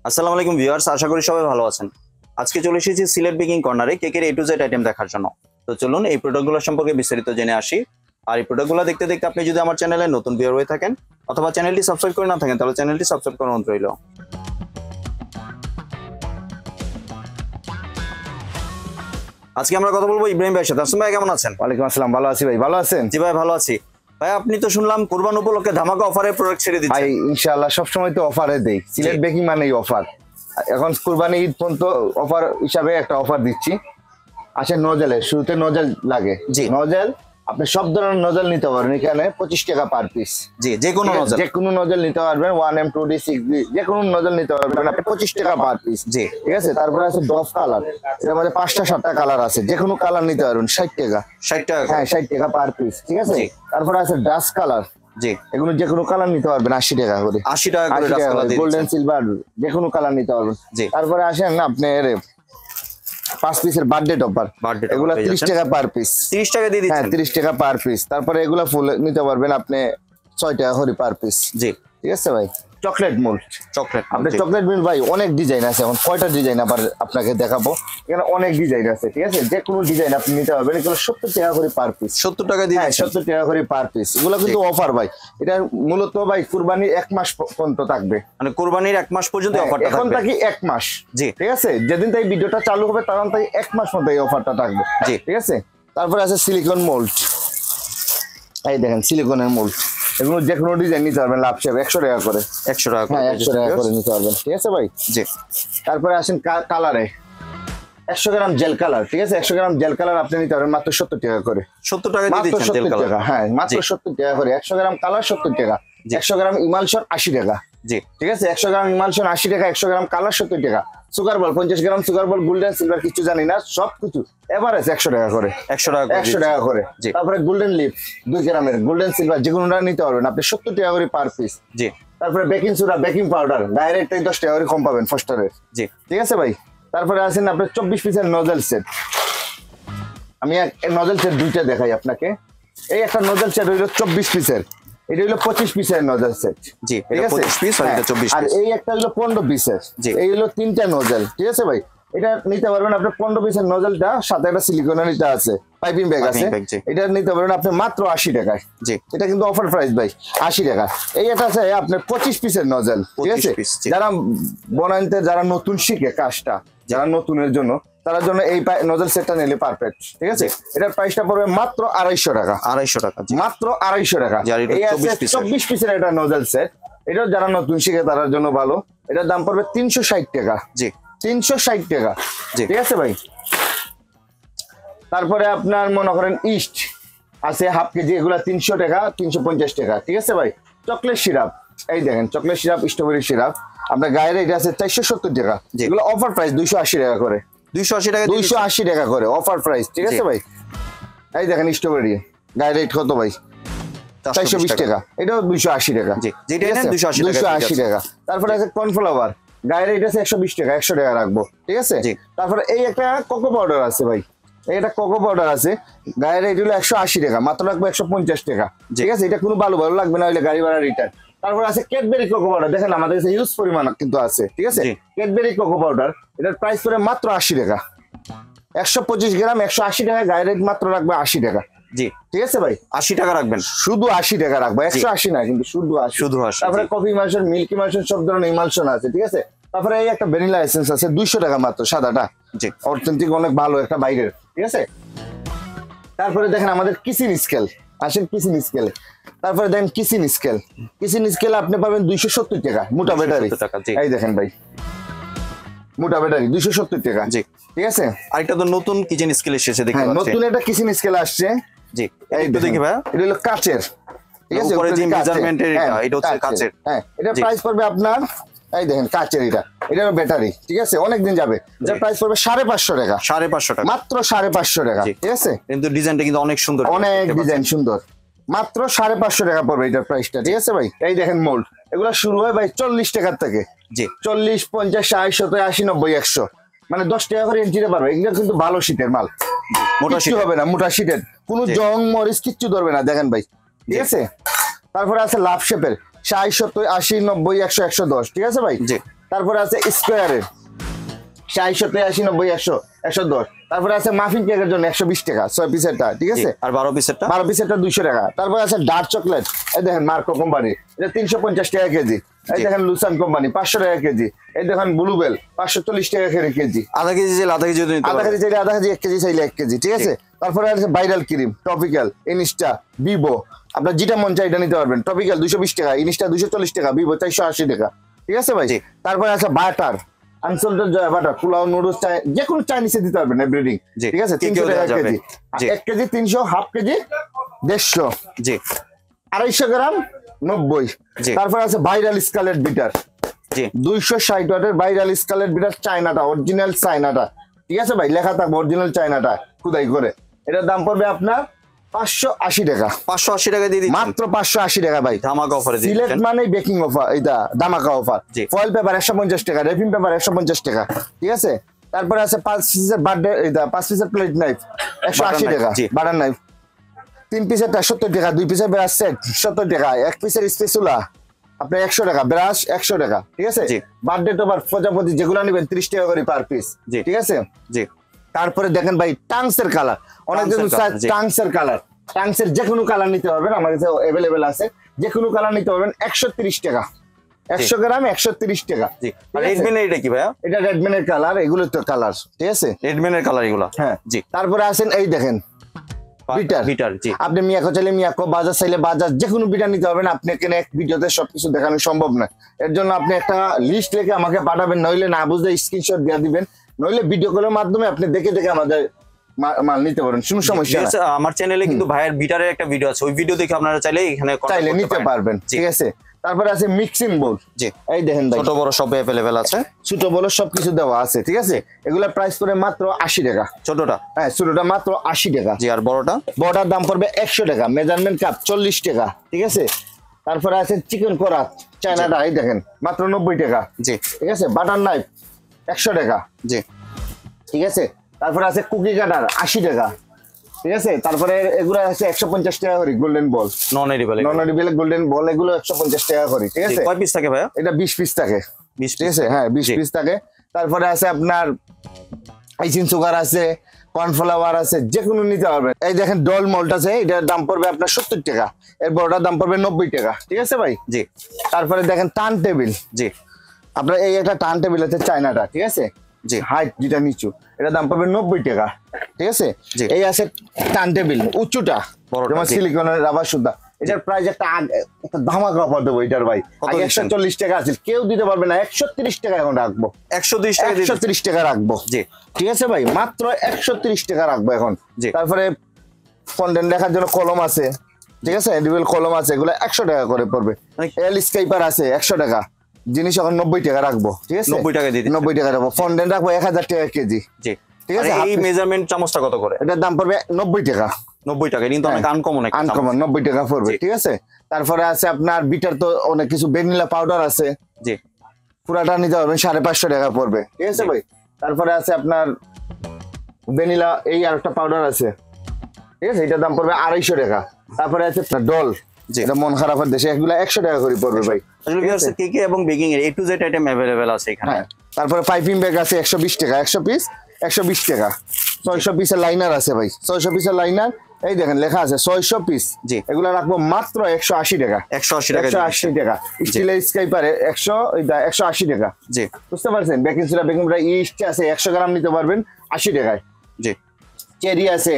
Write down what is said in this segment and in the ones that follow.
আসসালামু আলাইকুম ভিউয়ার্স, আশা করি সবাই ভালো আছেন। আজকে চলে এসেছি সিলেট বেকিং কর্নারে কেকের A to Z আইটেম দেখার জন্য। তো চলুন এই প্রোডাক্টগুলো সম্পর্কে বিস্তারিত জেনে আসি। আর এই প্রোডাক্টগুলো দেখতে দেখতে আপনি যদি আমার চ্যানেলে নতুন ভিউয়ার হয়ে থাকেন অথবা চ্যানেলটি সাবস্ক্রাইব করে না থাকেন তাহলে চ্যানেলটি সাবস্ক্রাইব করার অনুরোধ রইল। আজকে আমরা কথা বলবো ইব্রাহিম ভাইয়ের সাথে। আসসালামু ভাই, কেমন আছেন? ওয়ালাইকুম আসসালাম, ভালো আছি ভাই। ভালো আছেন? জি ভাই, ভালো আছি। ভাই আপনি তো শুনলাম কুরবান উপলক্ষে ধামাকা অফারে প্রোডাক্ট ছেড়ে দিচ্ছেন। ভাই ইনশাআল্লাহ সবসময় তো অফারে দেই, সিলেট বেকিং মানেই অফার। এখন কুরবানি ঈদ পর্যন্ত অফার হিসাবে একটা অফার দিচ্ছি। আসে নজেলের শুরুতে নজেল লাগে, জি নজেল আপনি সব ধরনের নজেল নিতে পারবেন এখানে 25 টাকা পার পিস। জি, যে কোনো নজেল, যে কোনো নজেল নিতে পারবেন 1M 2D 6D যে কোনো নজেল নিতে পারবেন আপনি 25 টাকা পার পিস। জি ঠিক আছে। তারপরে আছে ডফ কালার, এর মধ্যে 5টা 7টা কালার আছে, যে কোনো কালার নিতে পারবেন 60 টাকা। 60 টাকা? হ্যাঁ 60 টাকা পার পিস। ঠিক আছে। তারপরে আছে ডাস্ট কালার, জি এগুলো যে কোনো কালার নিতে পারবেন 80 টাকা করে। 80 টাকা করে ডাস্ট কালার দিয়ে গোল্ডেন সিলভার যে কোনো কালার নিতে পারবেন। জি। তারপরে আসেন না আপনি 5 পিসের বার্থডে টপার, এগুলো 30 টাকা পার পিস। 30 টাকা দিয়ে দিচ্ছেন? হ্যাঁ 30 টাকা পার পিস। তারপরে এগুলো ফুল নিতে পারবেন আপনি 6 টাকা করে পার পিস। জি ঠিক আছে ভাই। চকলেট মোল্ড, চকলেট আপনি চকলেট মিল ভাই অনেক ডিজাইন আছে, এখন কয়টা ডিজাইন আবার আপনাকে দেখাবো। এখানে অনেক ডিজাইন আছে। ঠিক আছে। যে কোনো ডিজাইন আপনি নিতে পারবেন, এগুলো 70 টাকা করে পার পিস। 70 টাকা দিয়ে? হ্যাঁ 70 টাকা করে পার পিস। এগুলো কিন্তু অফার ভাই, এটা মূলত ভাই কুরবানির 1 মাস পর্যন্ত থাকবে, মানে কুরবানির 1 মাস পর্যন্ত অফারটা থাকবে। এখন থাকি 1 মাস। জি ঠিক আছে। যেদিন তাই ভিডিওটা চালু হবে তখন তাই 1 মাস পর্যন্ত এই অফারটা থাকবে। জি ঠিক আছে। তারপরে আছে সিলিকন মোল্ড, এই দেখেন সিলিকনের মোল্ড, এগুলো যে কোনো ডিজাইন নিতে পারবেন লাভ শেপ 100 টাকা করে। 100 টাকা? হ্যাঁ 100 টাকা করে নিতে পারবেন। ঠিক আছে ভাই। জি। তারপরে আসেন কালারে 100 গ্রাম জেল কালার। ঠিক আছে। 100 গ্রাম জেল কালার আপনি নিতে পারবেন মাত্র 70 টাকা করে। 70 টাকা দিয়ে দিচ্ছেন জেল কালার? হ্যাঁ মাত্র 70 টাকা করে। 100 গ্রাম কালার 70 টাকা। 100 গ্রাম ইমালশন 80 টাকা। জি ঠিক আছে। 100 গ্রাম ইমালশন 80 টাকা, 100 গ্রাম কালার 70 টাকা। সুগার বল 50 গ্রাম সুগার বল গোল্ডেন সিলভার কিছু জানি না, সব কিছু এভারেজ 100 টাকা করে। 100 টাকা? 100 টাকা করে। তারপরে গোল্ডেন লিপ 2 গ্রামের গোল্ডেন সিলভার যে কোনোটা নিতে পারবেন আপনি 70 টাকা করে পার পিস। জি। তারপরে baking soda baking powder direct 10 টাকা করে কম পাবেন ফস্টারের। জি। ঠিক আছে ভাই। তারপরে আছেন আপনার 24 পিসের নজেল সেট। আমি এক নজেল সেট দুইটা দেখাই আপনাকে। এই একটা নজেল সেট হইলো 24 পিসের, এটা হইলো 25 পিসের নজেল সেট। জি, এটা 25 পিস আর এটা 24 পিস। আর এই একটা হইলো 15 পিসের। এই হইলো 3টা নজেল। ঠিক আছে ভাই। এটা নিতে পারবেন আপনি 15 পিসের নজেলটা, সাথে একটা সিলিকনের এটা আছে, পাইপিং ব্যাগ আছে, এটা নিতে পারবেন আপনি মাত্র 80 টাকায়। জি। এটা কিন্তু অফার প্রাইস ভাই, 80 টাকা। এই এটা আছে আপনার 25 পিসের নজেল। ঠিক আছে। যারা বনাইতে যারা নতুন শিখে কাজটা, যারা নতুনের জন্য, তার জন্য এই নজেল সেটটা নিলে পারফেক্ট। ঠিক আছে। এটার প্রাইসটা পড়বে মাত্র 250 টাকা। 250 টাকা? মাত্র 250 টাকা। এই আছে 24 পিসের এটা নজেল সেট, এটা যারা নতুন শিখে তার জন্য ভালো। এটার দাম পড়বে 360 টাকা। জি 360 টাকা। ঠিক আছে ভাই। তারপরে আপনার মনে করেন ইস্ট আছে হাফ কেজি, এগুলা 300 টাকা 350 টাকা। ঠিক আছে ভাই। চকলেট সিরাপ, এই দেখেন চকলেট সিরাপ স্ট্রবেরি সিরাপ আপনার গায়ের এটা আছে 470 টাকা। এগুলো অফার প্রাইস 280 টাকা করে। 280 টাকা? 280 টাকা করে অফার প্রাইস। ঠিক আছে ভাই। এই দেখেন স্ট্রবেরি গায়ের রেট কত ভাই? 420 টাকা। এটাও 280 টাকা। যেটা নেন 280 টাকা। তারপরে আছে কর্নফ্লাওয়ার, গায়ের রেট আছে 120 টাকা, 100 টাকা রাখবো। ঠিক আছে। তারপরে এই একটা কোকো পাউডার আছে ভাই, এটা কোকো পাউডার আছে, গায়ের রেট হলো 180 টাকা, মাত্র রাখবো 150 টাকা। ঠিক আছে। এটা কোনো ভালো লাগবে না, হইলে গাড়ি ভাড়া রিটার্ন। তারপর আছে ক্যাডবেরি কোকো পাউডার, দেখেন আমাদের কাছে ইউজ পরিমাণ কিন্তু আছে। ঠিক আছে। ক্যাডবেরি কোকো পাউডার এটার প্রাইস পড়ে মাত্র 80 টাকা। 125 গ্রাম 180 টাকা, গায়ের রেট মাত্র রাখবে 80 টাকা। জি। ঠিক আছে ভাই। 80 টাকা রাখবেন? শুধু 80 টাকা রাখবো, 180 না কিন্তু শুধু 80। শুধু 80। তারপরে কফি ইমালশন মিল্ক ইমালশন সব ধরনের ইমালশন আছে। ঠিক আছে। তারপরে এই একটা ভ্যানিলা এসেন্স আছে 200 টাকা মাত্র, সাদাটা। জি। অথেন্টিক অনেক ভালো একটা বাইরের। ঠিক আছে। তারপরে দেখেন আমাদের কিচেন স্কেল, আসেন কিচেন স্কেলে। তারপরে দেখেন কিচেন স্কেল, কিচেন স্কেল আপনি পাবেন 270 টাকা মোটা ব্যাটারি। এই দেখেন ভাই মোটা ব্যাটারি 270 টাকা। জি। ঠিক আছে। আরেকটা তো নতুন কিচেন স্কেল এসেছে দেখতে পাচ্ছেন। নতুন একটা কিচেন স্কেল আসছে। জি। এই তো দেখি ভাই, এটা হলো কাচের। ঠিক আছে। উপরে যে মেজারমেন্টের এটা হচ্ছে কাচের। হ্যাঁ এটা প্রাইস পড়বে আপনার, এই দেখেন কাচের এটা ব্যাটারি। ঠিক আছে। অনেক দিন যাবে। এটার প্রাইস পড়বে 550 টাকা। 550 টাকা? মাত্র 550 টাকা। ঠিক আছে। কিন্তু ডিজাইনটা কিন্তু অনেক সুন্দর, অনেক ডিজাইন সুন্দর। মাত্র 550 টাকা পড়বে এটার প্রাইসটা। ঠিক আছে ভাই। এই দেখেন মোল্ড, এগুলো শুরু হয় ভাই 40 টাকার থেকে। জি। 40 50 60 70 80 90 100, মানে 10 টাকা করে ইঞ্চিতে পারবে। এগুলো কিন্তু ভালো শীতের মাল, মোটা শীত হবে না, মোটা শীতের কোনো জং মরিচ কিচ্ছু ধরবে না। দেখেন ভাই। ঠিক আছে। তারপরে আছে লাভ শেপের 60 70 80 90 100 110। ঠিক আছে ভাই। জি। তারপরে আছে স্কোয়ারের 60, 83, 90, 100, 110। তারপরে আছে মাফিন কেকের জন্য 120 টাকা 6 পিসেরটা, ঠিক আছে। আর 12 পিসেরটা 12 পিসেরটা 200 টাকা। তারপরে আছে ডার্ক চকলেট, এই দেখেন মার্কো কোম্পানি, এটা 350 টাকা কেজি। এই দেখেন লুসান কোম্পানি 500 টাকা কেজি। এই দেখেন ব্লুবেল 540 টাকা করে কেজি। আধা কেজি চাইলে আধা কেজি নিতে আধা পারবেন। কেজি চাইলে আধা কেজি, 1 কেজি চাইলে 1 কেজি, ঠিক আছে। তারপরে আছে viral cream, topical, Insta, Vivo, আপনার যেটা মন চাই এটা নিতে পারবেন। টপিক্যাল 220 টাকা, ইনস্টা 240 টাকা, ভিভো 480 টাকা, ঠিক আছে ভাই। তারপরে আছে বাটার, আনসল্টেড জয়া বাটার, পোলাও, নুডলস, যে কোনো চাইনিজে দিতে পারবেন এভরিথিং, ঠিক আছে। 300 টাকা কেজি, 1 কেজি 300, হাফ কেজি 150, জি 250 গ্রাম 90। তারপর আছে ভাইরাল স্কালেট বিটার, জি 260 ওয়াটের ভাইরাল স্কালেট বিটার, চায়নাটা, অরিজিনাল চায়নাটা, ঠিক আছে ভাই, লেখা থাকবে অরিজিনাল চায়নাটা খুদাই করে। এটার দাম পড়বে আপনার 580 টাকা। 580 টাকা দিয়ে দিচ্ছেন মাত্র 580 টাকা ভাই, ধামাকা অফারে সিলেট দিচ্ছেন। মানে বেকিং অফার, এটা ধামাকা অফার। ফয়েল পেপার 150 টাকা, রেফিন পেপার 150 টাকা, ঠিক আছে। তারপরে আছে 5 পিসের বার্থডে, এটা 5 পিসের প্লেট নাইফ 180 টাকা, বাটার নাইফ 3 পিসেরটা 70 টাকা, 2 পিসের ব্রাশ সেট 70 টাকা, 1 পিসের স্পেচুলা আপনার 100 টাকা, ব্রাশ 100 টাকা, ঠিক আছে। বার্থডে টোবার প্রজাপতি যেগুলো নেবেন 30 টাকা করে পার পিস, ঠিক আছে। জি তারপরে দেখেন ভাই টাংসের কালার, অনেকজন টাংসের কালার, টাংসের যে কোনো কালার নিতে পারবেন, আমার কাছে अवेलेबल আছে, যে কোনো কালার নিতে পারবেন 130 টাকা, 100 গ্রাম 130 টাকা। আর রেডমেন এটা কি ভাইয়া? এটা রেডমেনের কালার, এগুলো তো কালার, ঠিক আছে, রেডমেনের কালার এগুলো। হ্যাঁ জি। তারপরে আছেন এই দেখেন বিটার, বিটার, জি আপনি মিয়াকো চাইলে মিয়াকো, বাজার চাইলে বাজার, যে কোনো বিটার নিতে পারবেন। আপনি এখানে এক ভিডিওতে সবকিছু দেখানো সম্ভব না, এর জন্য আপনি একটা লিস্ট লিখে আমাকে পাঠাবেন, নইলে না বুঝলে স্ক্রিনশট দিয়ে দিবেন, নইলে ভিডিও কলের মাধ্যমে আপনি দেখে দেখে আমাদের মাল নিতে পারেন, কোনো সমস্যা না। আমার চ্যানেলে কিন্তু ভাইয়ের বিটারের একটা ভিডিও আছে, ওই ভিডিও দেখে আপনারা চাইলে এখানে চাইলে নিতে পারবেন, ঠিক আছে। তারপরে আছে মিক্সিং বোর্ড, জি এই দেখেন ভাই ছোট বড় সব अवेलेबल আছে, ছোট বড় সবকিছু দেওয়া আছে, ঠিক আছে। এগুলা প্রাইস করে মাত্র 80 টাকা, ছোটটা। হ্যাঁ ছোটটা মাত্র 80 টাকা, জি আর বড়টা? বড়টার দাম পড়বে 100 টাকা, মেজারমেন্ট কাপ 40 টাকা, ঠিক আছে। তারপরে আছে চিকেন করাত চায়নাটা, এই দেখেন মাত্র 90 টাকা, জি ঠিক আছে। বাটার নাইফ 100 টাকা, জি ঠিক আছে। তারপরে আছে কুকি কাটার 80 টাকা, ঠিক আছে। তারপরে এগুলো আছে 150 টাকা করে, গোল্ডেন বল, নন এডিবল, নন এডিবল গোল্ডেন বল, এগুলো 150 টাকা করে, ঠিক আছে। কয় পিস থাকে ভাইয়া? এটা 20 পিস থাকে, 20 ঠিক আছে, হ্যাঁ 20 পিস থাকে। তারপরে আছে আপনার আইসিং সুগার আছে, কর্নফ্লাওয়ার আছে, যে কোনো নিতে পারবেন। এই দেখেন ডল মল্ট আছে, এটার দাম পড়বে আপনার 70 টাকা, এর বড়টার দাম পড়বে 90 টাকা, ঠিক আছে ভাই। জি তারপরে দেখেন টার্ন টেবিল, জি আপনার এই একটা টার্ন টেবিল আছে চায়নাটা, ঠিক আছে, জি হাইট যেটা নিচু, এটার দাম পড়বে 90 টাকা, ঠিক আছে। এই আছে টার্ন টেবিল উঁচুটা, যেমন সিলিকনের রাবার সুতা, এটার প্রাইস একটা ধামাকা অফার দেবো এটার ভাই, 140 টাকা আছে, কেউ দিতে পারবে না, 130 টাকা এখন রাখবো, 130 টাকা, 130 টাকা রাখবো, জি ঠিক আছে ভাই, মাত্র 130 টাকা রাখবো এখন। তারপরে ফন্টেন লেখার জন্য কলম আছে, ঠিক আছে, এডিবল কলম আছে, এগুলো 100 টাকা করে পড়বে। এল স্কাইপার আছে 100 টাকা, জিনিস এখন 90 টাকা রাখবো, ঠিক আছে, 90 টাকা দিয়ে 90 টাকা রাখবো। ফন্টেন রাখবো 1000 টাকা কেজি, জি ঠিক আছে। এই মেজারমেন্ট চামচটা কত করে? এটার দাম পড়বে 90 টাকা, 90 টাকা, কিন্তু অনেক আনকমন, আনকমন 90 টাকা পড়বে, ঠিক আছে। তারপরে আছে আপনার বিটার তো অনেক কিছু, ভ্যানিলা পাউডার আছে, জি পুরাটা নিতে পারবেন 550 টাকা পড়বে, ঠিক আছে ভাই। তারপরে আছে আপনার ভ্যানিলা, এই আরেকটা পাউডার আছে, ঠিক আছে, এটার দাম পড়বে 250 টাকা। তারপরে আছে আপনার ডল, যেটা মন খারাপের দেশে, এগুলা 100 টাকা করে পড়বে ভাই। আসলে কি আছে, কেকে এবং বেকিং এর A to Z item available আছে এখানে। তারপরে পাইপিং ব্যাগ আছে 120 টাকা, 100 পিস 120 টাকা। 600 পিসের লাইনার আছে ভাই, 600 পিসের লাইনার, এই দেখেন লেখা আছে 600 পিস, জি এগুলা রাখবো মাত্র 180 টাকা, 180 টাকা, 180 টাকা। স্টিলের স্কাইপারে 180 টাকা, জি বুঝতে পারছেন। Baking soda, baking soda, east আছে 100 গ্রাম নিতে পারবেন 80 টাকায়, জি চেরি আছে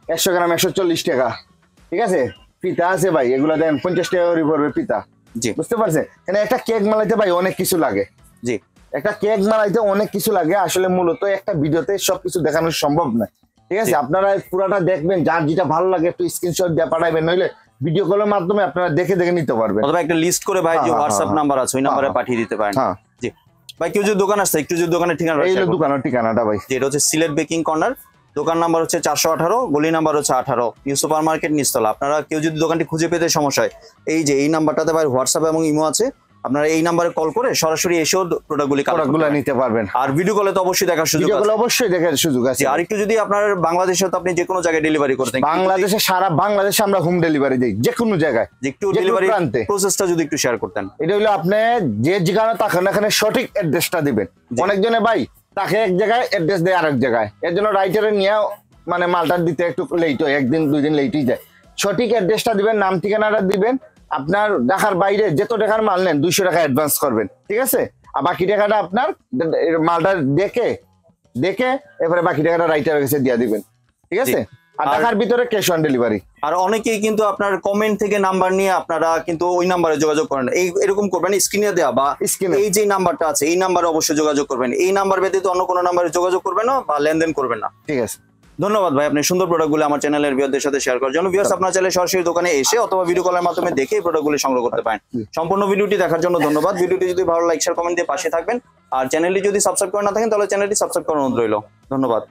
100 গ্রাম 140 টাকা, ঠিক আছে। পিতা আছে ভাই, এগুলা দেন 50 টাকা করে পড়বে পিতা, জি বুঝতে পারছেন। এখানে একটা কেক মালাইতে ভাই অনেক কিছু লাগে, জি একটা কেক বানাইতে অনেক কিছু লাগে, আসলে মূলত একটা ভিডিওতে সবকিছু দেখানো সম্ভব নয়, ঠিক আছে। আপনারা পুরাটা দেখবেন, যার যেটা ভালো লাগে একটু স্ক্রিনশট দিয়ে পাঠাবেন, নইলে ভিডিও কলের মাধ্যমে আপনারা দেখে দেখে নিতে পারবেন, অথবা একটা লিস্ট করে ভাই যে হোয়াটসঅ্যাপ নাম্বার আছে ওই নম্বরে পাঠিয়ে দিতে পারেন। জি ভাই, কেউ যদি দোকান আসছে, একটু যদি দোকানের ঠিকানা, এই দোকানের ঠিকানাটা ভাই, যেটা হচ্ছে সিলেট বেকিং কর্নার, দোকান নাম্বার হচ্ছে 418, গলি নাম্বার হচ্ছে 18, নিউ সুপার মার্কেট নিচতলা। আপনারা কেউ যদি দোকানটি খুঁজে পেতে সমস্যা হয়, এই যে এই নাম্বারটাতে ভাই হোয়াটসঅ্যাপ এবং ইমো আছে, আপনারা এই নাম্বারে কল করে সরাসরি এসেও প্রোডাক্টগুলো নিতে পারবেন। আর ভিডিও কলে তো অবশ্যই দেখার সুযোগ আছে। অবশ্যই দেখার সুযোগ আছে। আর একটু যদি আপনার বাংলাদেশে তো আপনি যে কোনো জায়গায় ডেলিভারি করতেন, বাংলাদেশে সারা বাংলাদেশে আমরা হোম ডেলিভারি দিই যে কোনো জায়গায়। একটু ডেলিভারি প্রসেসটা যদি একটু শেয়ার করতেন। এটা হলো আপনি যে যেখানে থাকেন এখানে সঠিক অ্যাড্রেসটা দিবেন। অনেকজনে ভাই তাকে এক জায়গায় অ্যাড্রেস দেয় আরেক জায়গায়, এর জন্য রাইটারে নিয়ে মানে মালটা দিতে একটু লেট হয়, একদিন 2 দিন লেটই যায়। সঠিক অ্যাড্রেসটা দিবেন, নাম ঠিকানাটা দিবেন। আপনার ঢাকার বাইরে যত টাকার মাল নেন 200 টাকা অ্যাডভান্স করবেন, ঠিক আছে? আর বাকি টাকাটা আপনার মালটা দেখে এরপরে বাকি টাকাটা রাইটারের কাছে দিয়ে দিবেন, ঠিক আছে? আর ঢাকার ভিতরে ক্যাশ অন ডেলিভারি। আর অনেকেই কিন্তু আপনার কমেন্ট থেকে নাম্বার নিয়ে আপনারা কিন্তু ওই নাম্বারে যোগাযোগ করেন। এরকম করবেন, স্ক্রিনে দেওয়া বা এই যে নাম্বারটা আছে এই নাম্বারে অবশ্যই যোগাযোগ করবেন। এই নাম্বার ব্যতীত অন্য কোনো নাম্বারে যোগাযোগ করবেন না বা লেনদেন করবেন না, ঠিক আছে? ধন্যবাদ ভাই, আপনি সুন্দর প্রোডাক্টগুলো আমার চ্যানেলের ভিউয়ারদের সাথে শেয়ার করার জন্য। ভিউয়ার্স, আপনারা চাইলে সরাসরি দোকানে এসে অথবা ভিডিও কলের মাধ্যমে দেখে এই প্রোডাক্টগুলো সংগ্রহ করতে পারেন। সম্পূর্ণ ভিডিওটি দেখার জন্য ধন্যবাদ। ভিডিওটি যদি ভালো লাইক শেয়ার কমেন্ট দিয়ে পাশে থাকবেন। আর চ্যানেলটি যদি সাবস্ক্রাইব করে না থাকেন তাহলে চ্যানেলটি সাবস্ক্রাইব করার অনুরোধ রইল। ধন্যবাদ।